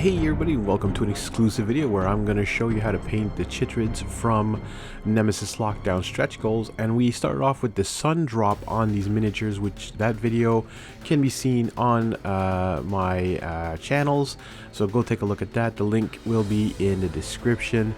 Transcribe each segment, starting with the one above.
Hey everybody, and welcome to an exclusive video where I'm going to show you how to paint the Chytrids from Nemesis Lockdown stretch goals. And we started off with the sun drop on these miniatures, which that video can be seen on my channels, so go take a look at that. The link will be in the description.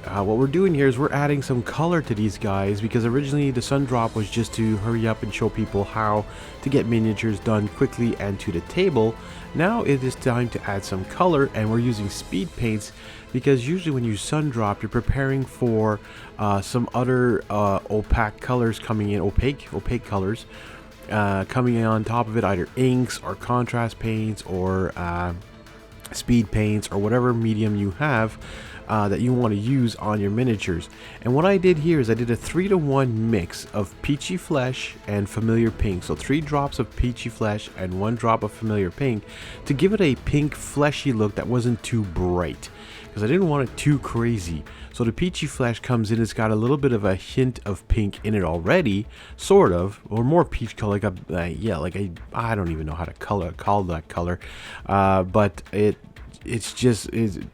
What we're doing here is we're adding some color to these guys, because originally the sun drop was just to hurry up and show people how to get miniatures done quickly and to the table. Now it is time to add some color, and we're using speed paints because usually when you sun drop, you're preparing for some other opaque colors coming in, opaque colors coming in on top of it, either inks or contrast paints or speed paints or whatever medium you have that you want to use on your miniatures. And what I did here is I did a 3-to-1 mix of peachy flesh and familiar pink. So 3 drops of peachy flesh and 1 drop of familiar pink to give it a pink fleshy look that wasn't too bright, because I didn't want it too crazy. So the peachy flesh comes in, it's got a little bit of a hint of pink in it already, sort of, or more peach color, like I don't even know how to call that color, but it's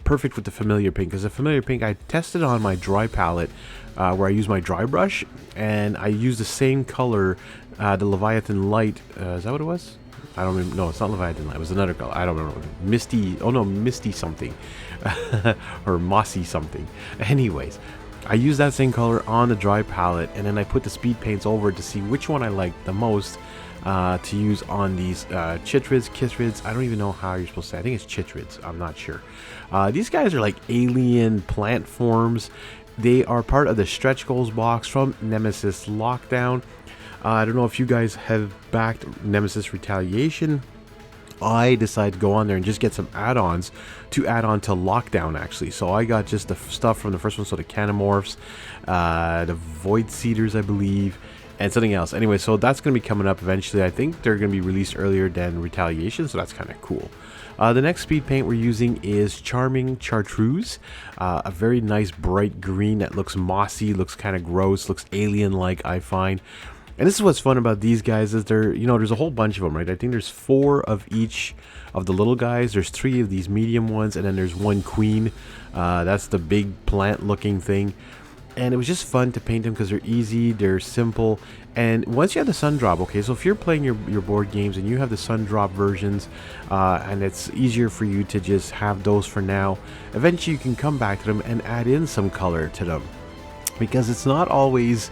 perfect with the familiar pink, because the familiar pink I tested on my dry palette where I use my dry brush, and I used the same color, the Leviathan Light. Is that what it was? I don't remember. No, it's not Leviathan Light. It was another color. I don't remember. Misty. Oh no, Misty something, or Mossy something. Anyways, I used that same color on the dry palette, and then I put the speed paints over to see which one I liked the most to use on these Chytrids. I don't even know how you're supposed to say. I think it's Chytrids. I'm not sure. These guys are like alien plant forms. They are part of the stretch goals box from Nemesis Lockdown. I don't know if you guys have backed Nemesis Retaliation. I decided to go on there and just get some add-ons to add on to Lockdown, actually. So I got just the stuff from the first one, so the Canamorphs, the Void Seeders, I believe, and something else. Anyway, so that's going to be coming up eventually. I think they're going to be released earlier than Retaliation, so that's kind of cool. The next speed paint we're using is Charming Chytrids, a very nice bright green that looks mossy, looks kind of gross, looks alien-like, I find. And this is what's fun about these guys, is there's a whole bunch of them, right? I think there's 4 of each of the little guys. There's 3 of these medium ones, and then there's 1 queen. That's the big plant-looking thing. And it was just fun to paint them because they're easy, they're simple. And once you have the sun drop, okay, so if you're playing your board games and you have the sun drop versions, and it's easier for you to just have those for now, eventually you can come back to them and add in some color to them, because it's not always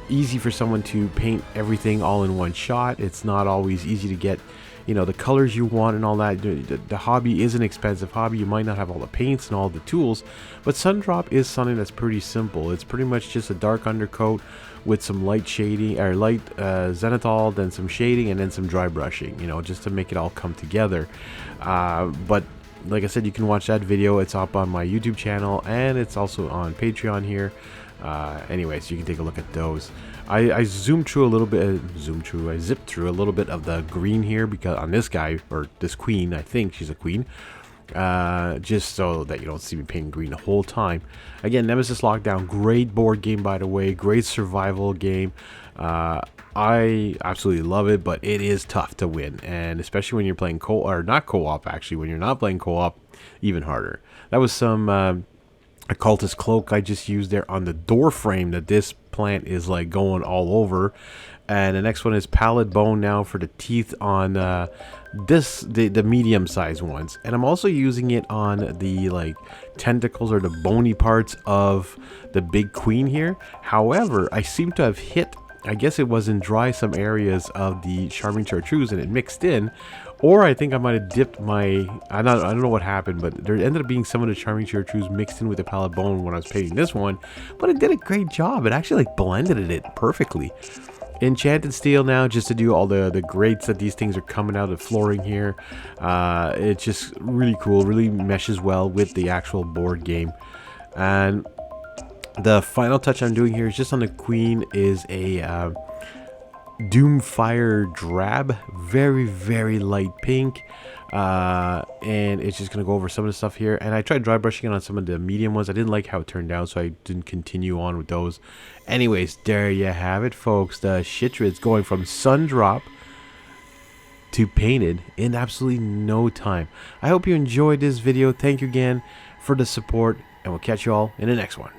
easy for someone to paint everything all in one shot. It's not always easy to get, the colors you want and all that. The hobby is an expensive hobby. You might not have all the paints and all the tools, but sun drop is something that's pretty simple. It's pretty much just a dark undercoat with some light shading, or light zenithal, then some shading, and then some dry brushing, just to make it all come together. But like I said, you can watch that video. It's up on my YouTube channel, and it's also on Patreon here. Anyway, so you can take a look at those. I zoomed through a little bit, I zipped through a little bit of the green here, because on this guy, or this queen, I think she's a queen, just so that you don't see me painting green the whole time. Again, Nemesis Lockdown, great board game, by the way, great survival game. I absolutely love it, but it is tough to win, and especially when you're playing not co-op, actually, when you're not playing co-op, even harder. That was some occultist cloak I just used there on the door frame that this plant is like going all over. And the next one is pallid bone now for the teeth on the medium sized ones, and I'm also using it on the like tentacles or the bony parts of the big queen here. However, I seem to have hit, I guess it was in dry, some areas of the Charming Chytrids, and it mixed in. Or I think I might have dipped my, I don't know what happened, but there ended up being some of the Charming Chytrids mixed in with the pallid bone when I was painting this one. But it did a great job. It actually like blended it perfectly. Enchanted steel now, just to do all the grates that these things are coming out of the flooring here. It's just really cool, really meshes well with the actual board game. And the final touch I'm doing here is just on the queen is a Doomfire drab, very, very light pink, and it's just gonna go over some of the stuff here. And I tried dry brushing it on some of the medium ones. I didn't like how it turned out, so I didn't continue on with those. Anyways, there you have it, folks. The Chytrids going from sun drop to painted in absolutely no time. I hope you enjoyed this video. Thank you again for the support, and we'll catch you all in the next one.